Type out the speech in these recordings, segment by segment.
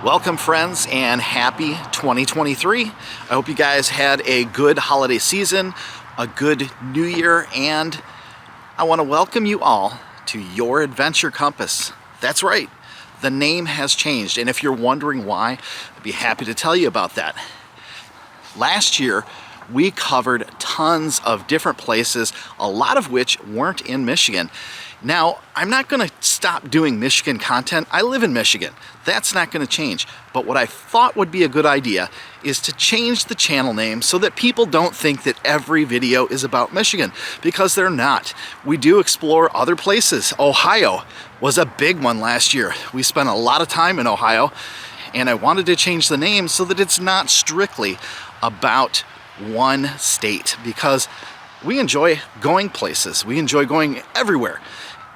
Welcome friends and happy 2023. I hope you guys had a good holiday season, a good new year, and I want to welcome you all to Your Adventure Compass. That's right, the name has changed, and if you're wondering why, I'd be happy to tell you about that. Last year, we covered tons of different places, a lot of which weren't in Michigan. Now, I'm not going to stop doing Michigan content. I live in Michigan. That's not going to change. But what I thought would be a good idea is to change the channel name so that people don't think that every video is about Michigan, because they're not. We do explore other places. Ohio was a big one last year. We spent a lot of time in Ohio, and I wanted to change the name so that it's not strictly about one state, because we enjoy going places. We enjoy going everywhere.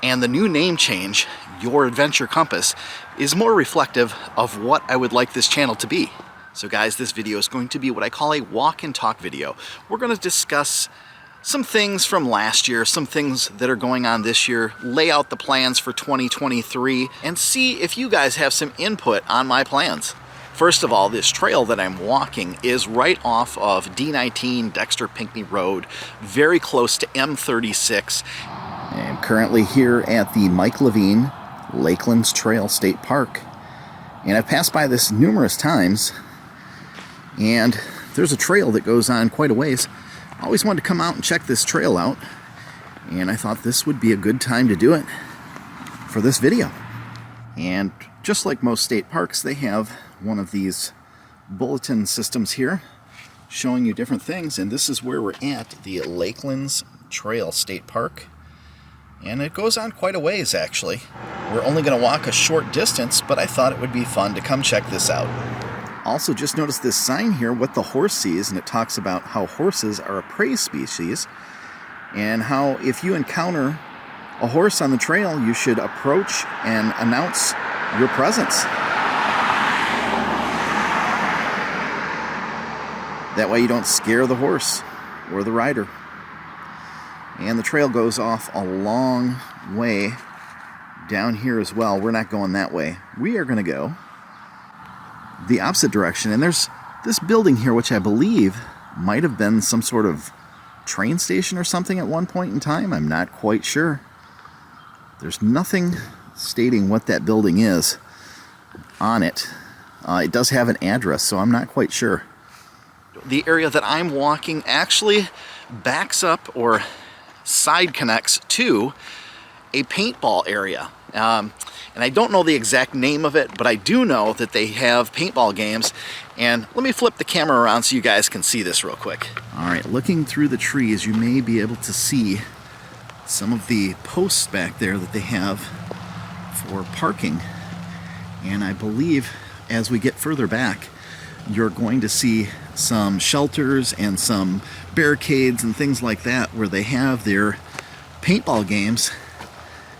And the new name change, Your Adventure Compass, is more reflective of what I would like this channel to be. So guys, this video is going to be what I call a walk and talk video. We're going to discuss some things from last year, some things that are going on this year, lay out the plans for 2023, and see if you guys have some input on my plans. First of all, this trail that I'm walking is right off of D19 Dexter Pinckney Road, very close to M36. I'm currently here at the Mike Levine Lakeland Trail State Park, and I've passed by this numerous times, and there's a trail that goes on quite a ways. I always wanted to come out and check this trail out, and I thought this would be a good time to do it for this video. And just like most state parks, they have one of these bulletin systems here showing you different things, and this is where we're at, the Lakeland Trail State Park. And it goes on quite a ways, actually. We're only going to walk a short distance, but I thought it would be fun to come check this out. Also, just noticed this sign here, What the Horse Sees, and it talks about how horses are a prey species, and how if you encounter a horse on the trail, you should approach and announce your presence. That way you don't scare the horse or the rider. And the trail goes off a long way down here as well. We're not going that way. We are going to go the opposite direction. And there's this building here, which I believe might have been some sort of train station or something at one point in time. I'm not quite sure. There's nothing stating what that building is on it. It does have an address, so I'm not quite sure. The area that I'm walking actually backs up or side connects to a paintball area. And I don't know the exact name of it, but I do know that they have paintball games. And let me flip the camera around so you guys can see this real quick. All right, looking through the trees, you may be able to see some of the posts back there that they have for parking. And I believe as we get further back, you're going to see some shelters and some barricades and things like that where they have their paintball games.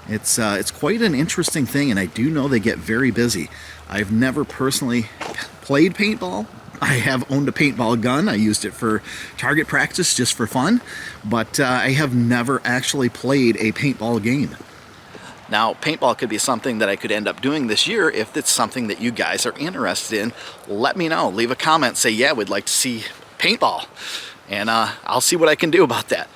It's quite an interesting thing, and I do know they get very busy. I've never personally played paintball. I have owned a paintball gun. I used it for target practice just for fun, but I have never actually played a paintball game. Now, paintball could be something that I could end up doing this year. If it's something that you guys are interested in, let me know. Leave a comment, say, yeah, we'd like to see paintball. And I'll see what I can do about that.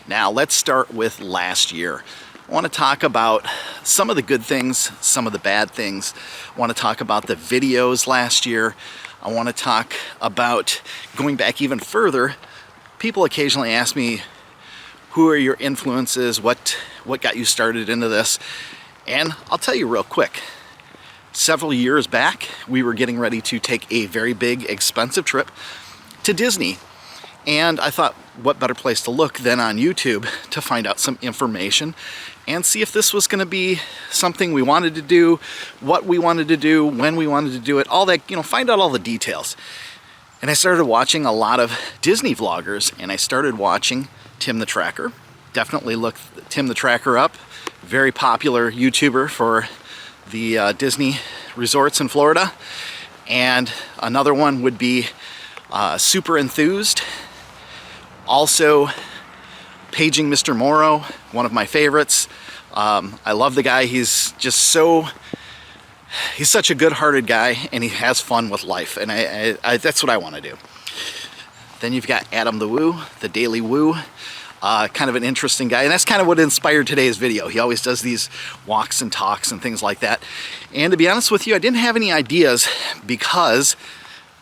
Now, let's start with last year. I want to talk about some of the good things, some of the bad things. I want to talk about the videos last year. I want to talk about going back even further. People occasionally ask me, who are your influences? What got you started into this? And I'll tell you real quick. Several years back, we were getting ready to take a very big, expensive trip to Disney. And I thought, what better place to look than on YouTube to find out some information and see if this was going to be something we wanted to do, what we wanted to do, when we wanted to do it, all that, find out all the details. And I started watching a lot of Disney vloggers, and I started watching Tim the Tracker. Definitely look Tim the Tracker up. Very popular YouTuber for the Disney resorts in Florida. And another one would be Super Enthused. Also, Paging Mr. Morrow, one of my favorites. I love the guy. He's just so He's such a good-hearted guy, and he has fun with life, and that's what I want to do. Then you've got Adam the Woo, the Daily Woo, kind of an interesting guy, and that's kind of what inspired today's video. He always does these walks and talks and things like that. And to be honest with you, I didn't have any ideas because,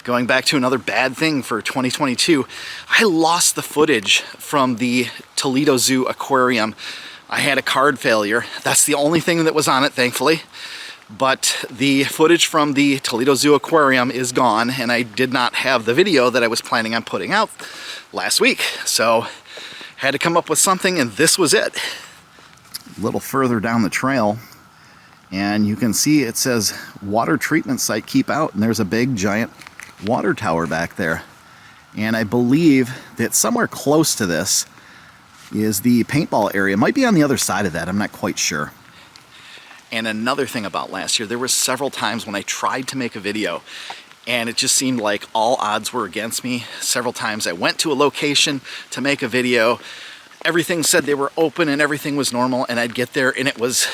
going back to another bad thing for 2022, I lost the footage from the Toledo Zoo aquarium. I had a card failure. That's the only thing that was on it, thankfully. But the footage from the Toledo Zoo aquarium is gone, and I did not have the video that I was planning on putting out last week. So had to come up with something, and this was it. A little further down the trail, and you can see it says water treatment site, keep out, and there's a big giant water tower back there. And I believe that somewhere close to this is the paintball area. It might be on the other side of that, I'm not quite sure. And another thing about last year, there were several times when I tried to make a video and it just seemed like all odds were against me. Several times I went to a location to make a video, everything said they were open and everything was normal, and I'd get there and it was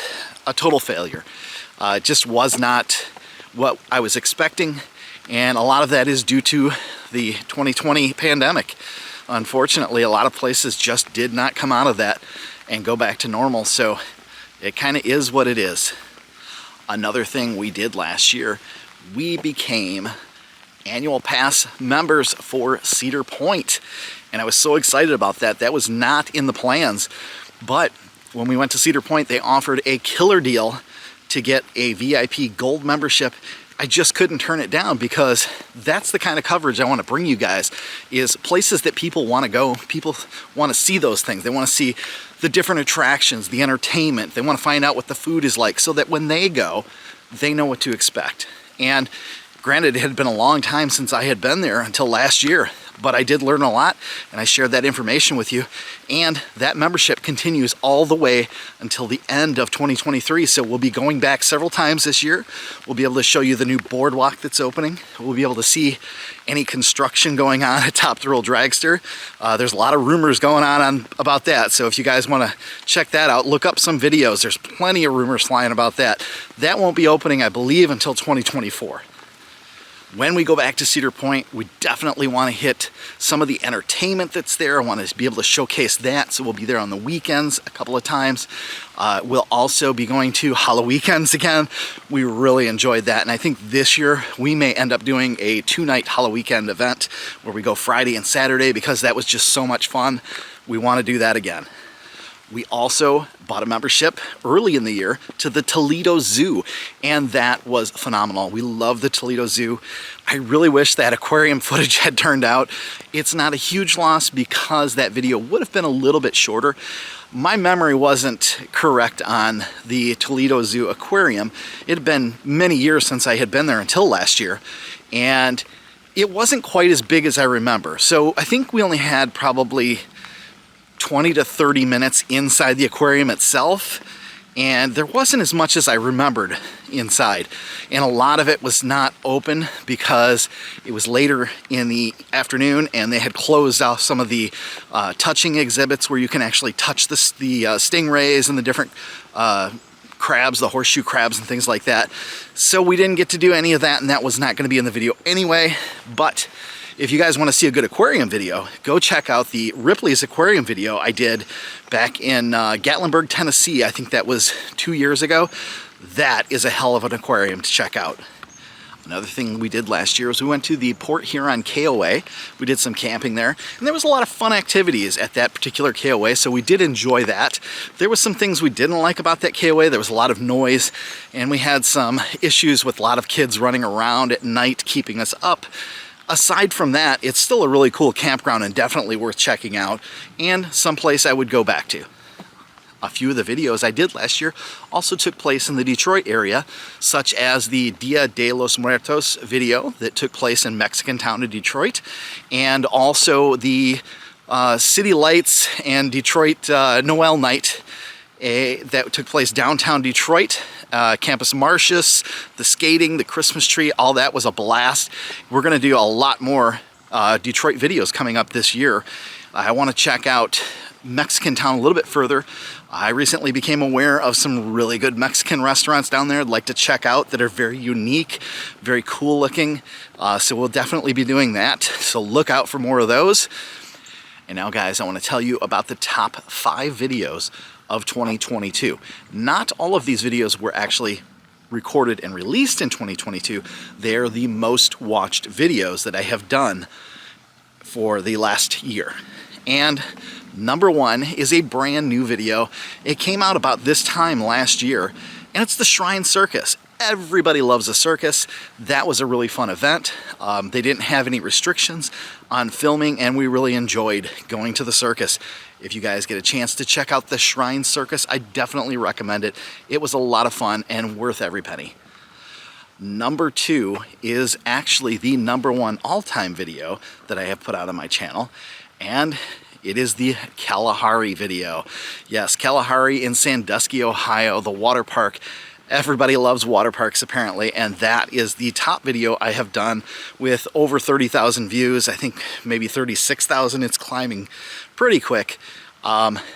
a total failure. It just was not what I was expecting, and a lot of that is due to the 2020 pandemic. Unfortunately, a lot of places just did not come out of that and go back to normal, so it kind of is what it is. Another thing we did last year, we became annual pass members for Cedar Point, and I was so excited about that. That was not in the plans, but when we went to Cedar Point, they offered a killer deal to get a VIP gold membership. I just couldn't turn it down because that's the kind of coverage I want to bring you guys, is places that people want to go. People want to see those things. They want to see the different attractions, the entertainment. They want to find out what the food is like so that when they go, they know what to expect. And granted, it had been a long time since I had been there until last year, but I did learn a lot, and I shared that information with you. And that membership continues all the way until the end of 2023. So we'll be going back several times this year. We'll be able to show you the new boardwalk that's opening. We'll be able to see any construction going on at Top Thrill Dragster. There's a lot of rumors going on about that. So if you guys want to check that out, look up some videos. There's plenty of rumors flying about that. That won't be opening, I believe, until 2024. When we go back to Cedar Point, we definitely want to hit some of the entertainment that's there. I want to be able to showcase that, so we'll be there on the weekends a couple of times. We'll also be going to Halloweekends again. We really enjoyed that, and I think this year we may end up doing a 2-night Halloweekend event where we go Friday and Saturday, because that was just so much fun. We want to do that again. We also bought a membership early in the year to the Toledo Zoo, and that was phenomenal. We love the Toledo Zoo. I really wish that aquarium footage had turned out. It's not a huge loss because that video would have been a little bit shorter. My memory wasn't correct on the Toledo Zoo aquarium. It had been many years since I had been there until last year, and it wasn't quite as big as I remember. So I think we only had probably 20 to 30 minutes inside the aquarium itself, and there wasn't as much as I remembered inside, and a lot of it was not open because it was later in the afternoon and they had closed off some of the touching exhibits where you can actually touch the stingrays and the different crabs, the horseshoe crabs and things like that. So we didn't get to do any of that, and that was not going to be in the video anyway. But if you guys want to see a good aquarium video, go check out the Ripley's aquarium video I did back in Gatlinburg, Tennessee. I think that was 2 years ago. That is a hell of an aquarium to check out. Another thing we did last year was we went to the Port Huron KOA. We did some camping there, and there was a lot of fun activities at that particular KOA, so we did enjoy that. There was some things we didn't like about that KOA. There was a lot of noise, and we had some issues with a lot of kids running around at night keeping us up. Aside from that, it's still a really cool campground and definitely worth checking out, and someplace I would go back to. A few of the videos I did last year also took place in the Detroit area, such as the Dia de los Muertos video that took place in Mexican town of Detroit, and also the City Lights and Detroit Noel night that took place downtown Detroit. Campus Martius, the skating, the Christmas tree, all that was a blast. We're going to do a lot more Detroit videos coming up this year. I want to check out Mexican town a little bit further. I recently became aware of some really good Mexican restaurants down there I'd like to check out that are very unique, very cool looking. So we'll definitely be doing that. So look out for more of those. And now guys, I want to tell you about the top 5 videos of 2022. Not all of these videos were actually recorded and released in 2022. They're the most watched videos that I have done for the last year. And number 1 is a brand new video. It came out about this time last year, and it's the Shrine Circus. Everybody loves a circus. That was a really fun event. They didn't have any restrictions on filming, and we really enjoyed going to the circus. If you guys get a chance to check out the Shrine Circus, I definitely recommend it. It was a lot of fun and worth every penny. Number 2 is actually the number 1 all-time video that I have put out on my channel, and it is the Kalahari video. Yes, Kalahari in Sandusky, Ohio, the water park. Everybody loves water parks apparently, and that is the top video I have done with over 30,000 views. I think maybe 36,000. It's climbing pretty quick.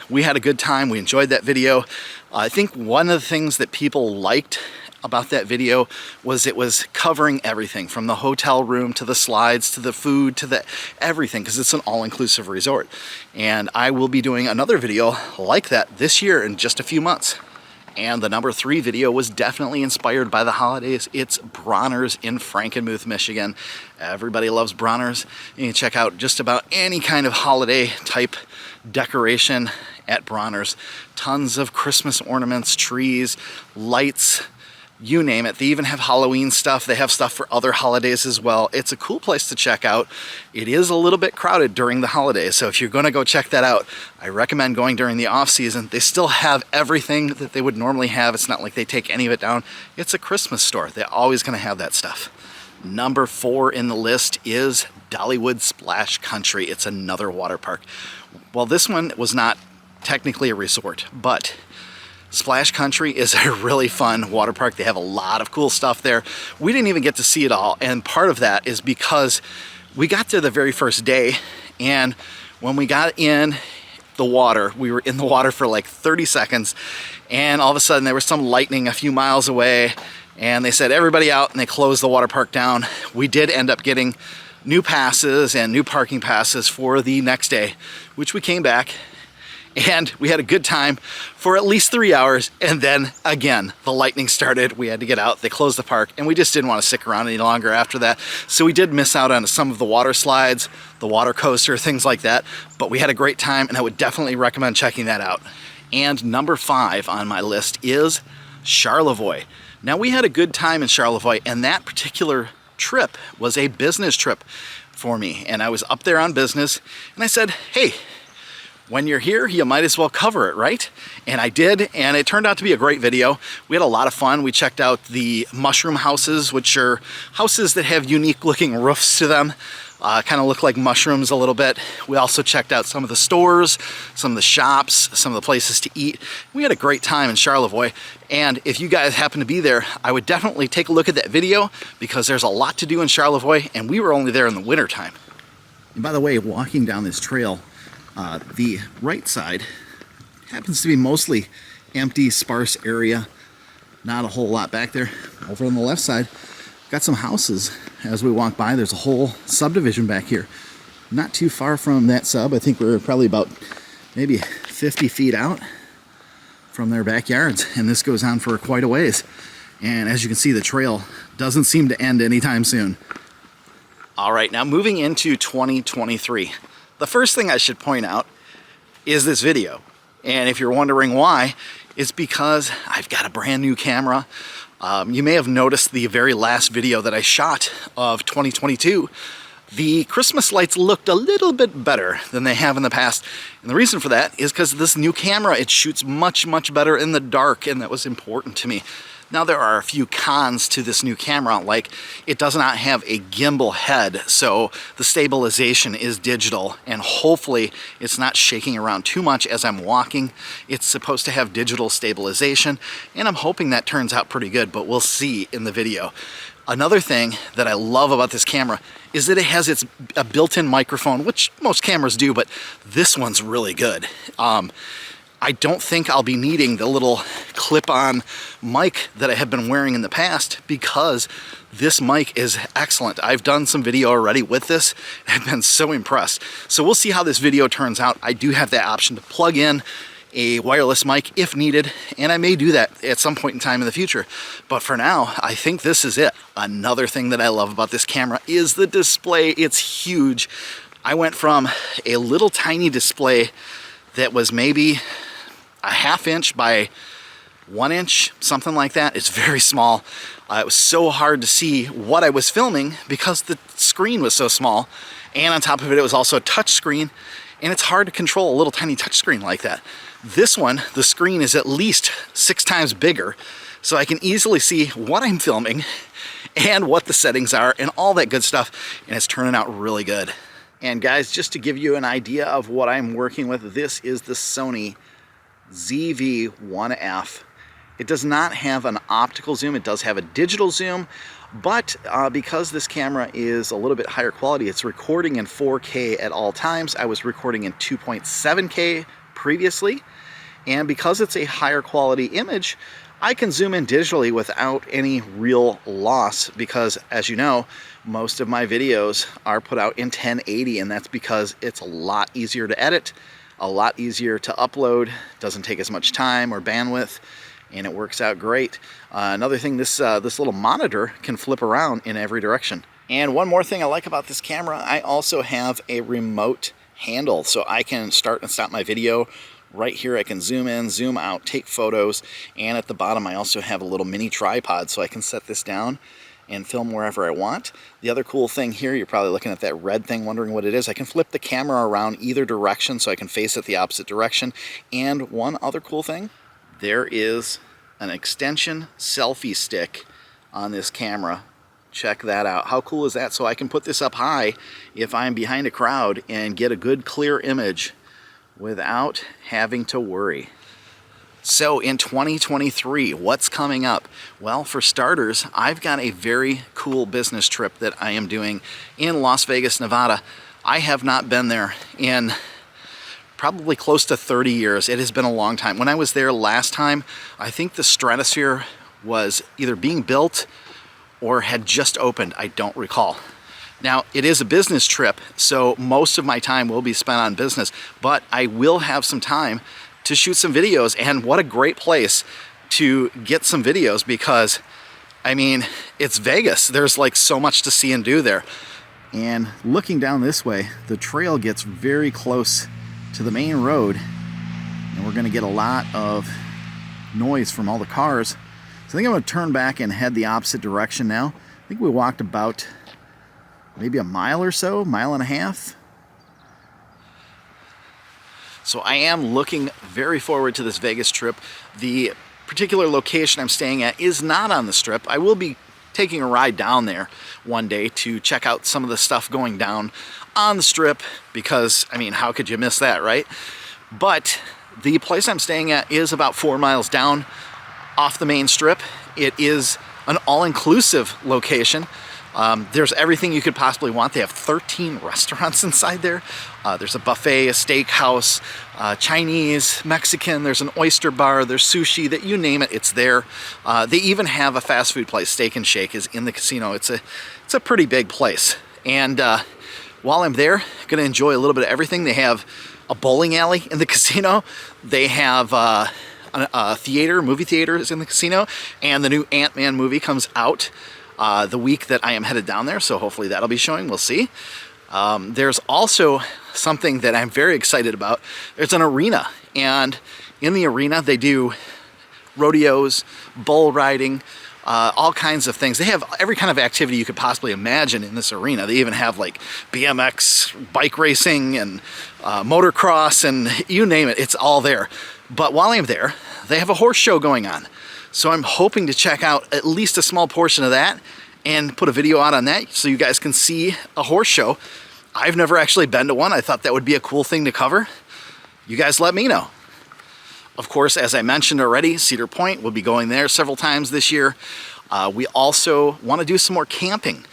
We had a good time. We enjoyed that video. I think one of the things that people liked about that video was it was covering everything from the hotel room to the slides to the food to the everything, because it's an all-inclusive resort. And I will be doing another video like that this year in just a few months. And the number 3 video was definitely inspired by the holidays. It's Bronner's in Frankenmuth, Michigan. Everybody loves Bronner's. You can check out just about any kind of holiday type decoration at Bronner's. Tons of Christmas ornaments, trees, lights, you name it. They even have Halloween stuff. They have stuff for other holidays as well. It's a cool place to check out. It is a little bit crowded during the holidays, so if you're going to go check that out, I recommend going during the off season. They still have everything that they would normally have. It's not like they take any of it down. It's a Christmas store. They're always going to have that stuff. Number 4 in the list is Dollywood Splash Country. It's another water park. Well, this one was not technically a resort, but Splash Country is a really fun water park. They have a lot of cool stuff there. We didn't even get to see it all, and part of that is because we got there the very first day, and when we got in the water, we were in the water for like 30 seconds, and all of a sudden there was some lightning a few miles away, and they said everybody out, and they closed the water park down. We did end up getting new passes and new parking passes for the next day, which we came back. And we had a good time for at least 3 hours, and then again the lightning started. We had to get out. They closed the park, and we just didn't want to stick around any longer after that. So we did miss out on some of the water slides, the water coaster, things like that, but we had a great time, and I would definitely recommend checking that out. And number 5 on my list is Charlevoix. Now, we had a good time in Charlevoix, and that particular trip was a business trip for me, and I was up there on business, and I said, hey, when you're here, you might as well cover it, right? And I did, and it turned out to be a great video. We had a lot of fun. We checked out the mushroom houses, which are houses that have unique looking roofs to them. Kind of look like mushrooms a little bit. We also checked out some of the stores, some of the shops, some of the places to eat. We had a great time in Charlevoix, and if you guys happen to be there, I would definitely take a look at that video, because there's a lot to do in Charlevoix, and we were only there in the winter time. And by the way, walking down this trail, the right side happens to be mostly empty, sparse area. Not a whole lot back there. Over on the left side, got some houses. As we walk by, there's a whole subdivision back here. Not too far from that sub. I think we're probably about maybe 50 feet out from their backyards. And this goes on for quite a ways. And as you can see, the trail doesn't seem to end anytime soon. All right, now moving into 2023. The first thing I should point out is this video. And if you're wondering why, it's because I've got a brand new camera. You may have noticed the very last video that I shot of 2022. The Christmas lights looked a little bit better than they have in the past. And the reason for that is because this new camera, it shoots much, much better in the dark, and that was important to me. Now, there are a few cons to this new camera, like it does not have a gimbal head, so the stabilization is digital, and hopefully it's not shaking around too much as I'm walking. It's supposed to have digital stabilization, and I'm hoping that turns out pretty good, but we'll see in the video. Another thing that I love about this camera is that it has a built-in microphone, which most cameras do, but this one's really good. I don't think I'll be needing the little clip-on mic that I have been wearing in the past because this mic is excellent. I've done some video already with this. I've been so impressed. So we'll see how this video turns out. I do have that option to plug in a wireless mic if needed, and I may do that at some point in time in the future. But for now, I think this is it. Another thing that I love about this camera is the display. It's huge. I went from a little tiny display that was maybe a 1/2 inch by 1 inch, something like that. It's very small. It was so hard to see what I was filming because the screen was so small, and on top of it, it was also a touch screen, and it's hard to control a little tiny touch screen like that. This one, the screen is at least 6 times bigger, so I can easily see what I'm filming and what the settings are and all that good stuff, and it's turning out really good. And guys, just to give you an idea of what I'm working with, this is the Sony ZV-1F. It does not have an optical zoom. It does have a digital zoom, but because this camera is a little bit higher quality, it's recording in 4K at all times. I was recording in 2.7K previously, and because it's a higher quality image, I can zoom in digitally without any real loss because, as you know, most of my videos are put out in 1080, and that's because it's a lot easier to edit, a lot easier to upload, doesn't take as much time or bandwidth, and it works out great. Another thing, this little monitor can flip around in every direction. And one more thing I like about this camera, I also have a remote handle, so I can start and stop my video right here. I can zoom in, zoom out, take photos, and at the bottom I also have a little mini tripod, so I can set this down and film wherever I want. The other cool thing here, you're probably looking at that red thing wondering what it is. I can flip the camera around either direction so I can face it the opposite direction. And one other cool thing, there is an extension selfie stick on this camera. Check that out. How cool is that? So I can put this up high if I'm behind a crowd and get a good clear image without having to worry. So in 2023, what's coming up? Well, for starters, I've got a very cool business trip that I am doing in Las Vegas, Nevada. I have not been there in probably close to 30 years. It has been a long time. When I was there last time, I think the Stratosphere was either being built or had just opened. I don't recall. Now, it is a business trip, so most of my time will be spent on business, but I will have some time to shoot some videos, and what a great place to get some videos because, I mean, it's Vegas. There's like so much to see and do there. And looking down this way, the trail gets very close to the main road, and we're gonna get a lot of noise from all the cars. So I think I'm gonna turn back and head the opposite direction now. I think we walked about maybe a mile or so, mile and a half. So I am looking very forward to this Vegas trip. The particular location I'm staying at is not on the Strip. I will be taking a ride down there one day to check out some of the stuff going down on the Strip because, I mean, how could you miss that, right? But the place I'm staying at is about 4 miles down off the main Strip. It is an all-inclusive location. There's everything you could possibly want. They have 13 restaurants inside there. There's a buffet, a steakhouse, Chinese, Mexican, there's an oyster bar, there's sushi, that you name it, it's there. They even have a fast food place, Steak and Shake is in the casino. It's a pretty big place. And while I'm there, gonna enjoy a little bit of everything. They have a bowling alley in the casino. They have a theater, movie theater is in the casino, and the new Ant-Man movie comes out the week that I am headed down there, so hopefully that'll be showing, we'll see. There's also something that I'm very excited about. There's an arena, and in the arena they do rodeos, bull riding, all kinds of things. They have every kind of activity you could possibly imagine in this arena. They even have like BMX, bike racing, and motocross, and you name it, it's all there. But while I'm there, they have a horse show going on. So I'm hoping to check out at least a small portion of that and put a video out on that so you guys can see a horse show. I've never actually been to one. I thought that would be a cool thing to cover. You guys let me know. Of course, as I mentioned already, Cedar Point, we'll be going there several times this year. We also want to do some more camping.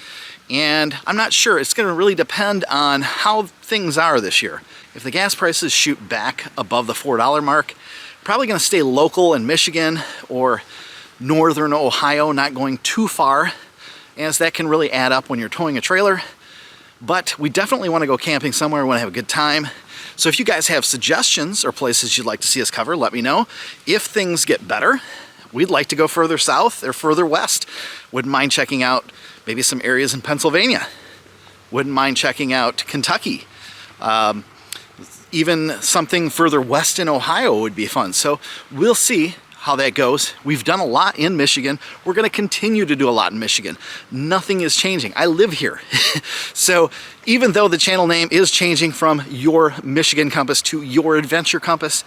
And I'm not sure, it's going to really depend on how things are this year. If the gas prices shoot back above the $4 mark, probably going to stay local in Michigan or northern Ohio, not going too far, as that can really add up when you're towing a trailer. But we definitely want to go camping somewhere, we want to have a good time. So if you guys have suggestions or places you'd like to see us cover, let me know. If things get better, we'd like to go further south or further west. Wouldn't mind checking out maybe some areas in Pennsylvania. Wouldn't mind checking out Kentucky. Even something further west in Ohio would be fun. So we'll see how that goes. We've done a lot in Michigan. We're going to continue to do a lot in Michigan. Nothing is changing. I live here. So even though the channel name is changing from Your Michigan Compass to Your Adventure Compass,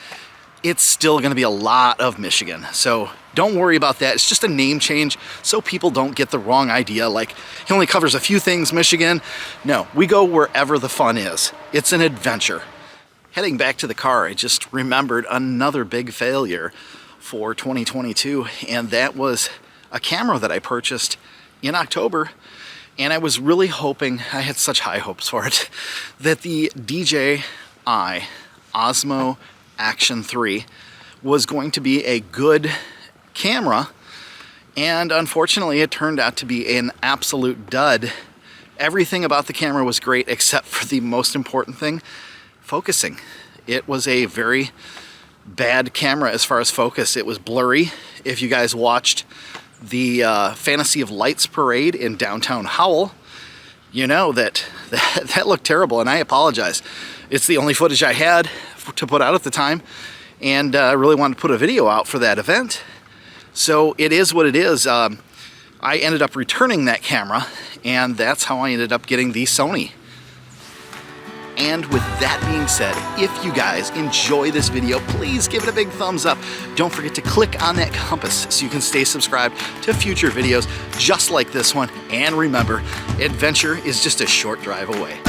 it's still going to be a lot of Michigan. So don't worry about that. It's just a name change so people don't get the wrong idea, like he only covers a few things Michigan. No, we go wherever the fun is. It's an adventure. Heading back to the car, I just remembered another big failure for 2022, and that was a camera that I purchased in October, and I was really hoping, I had such high hopes for it, that the DJI Osmo Action 3 was going to be a good camera, and unfortunately it turned out to be an absolute dud. Everything about the camera was great except for the most important thing, focusing. It was a very bad camera as far as focus. It was blurry. If you guys watched the Fantasy of Lights parade in downtown Howell, you know that looked terrible, and I apologize. It's the only footage I had to put out at the time, and I really wanted to put a video out for that event. So it is what it is. I ended up returning that camera, and that's how I ended up getting the Sony. And with that being said, if you guys enjoy this video, please give it a big thumbs up. Don't forget to click on that compass so you can stay subscribed to future videos just like this one. And remember, adventure is just a short drive away.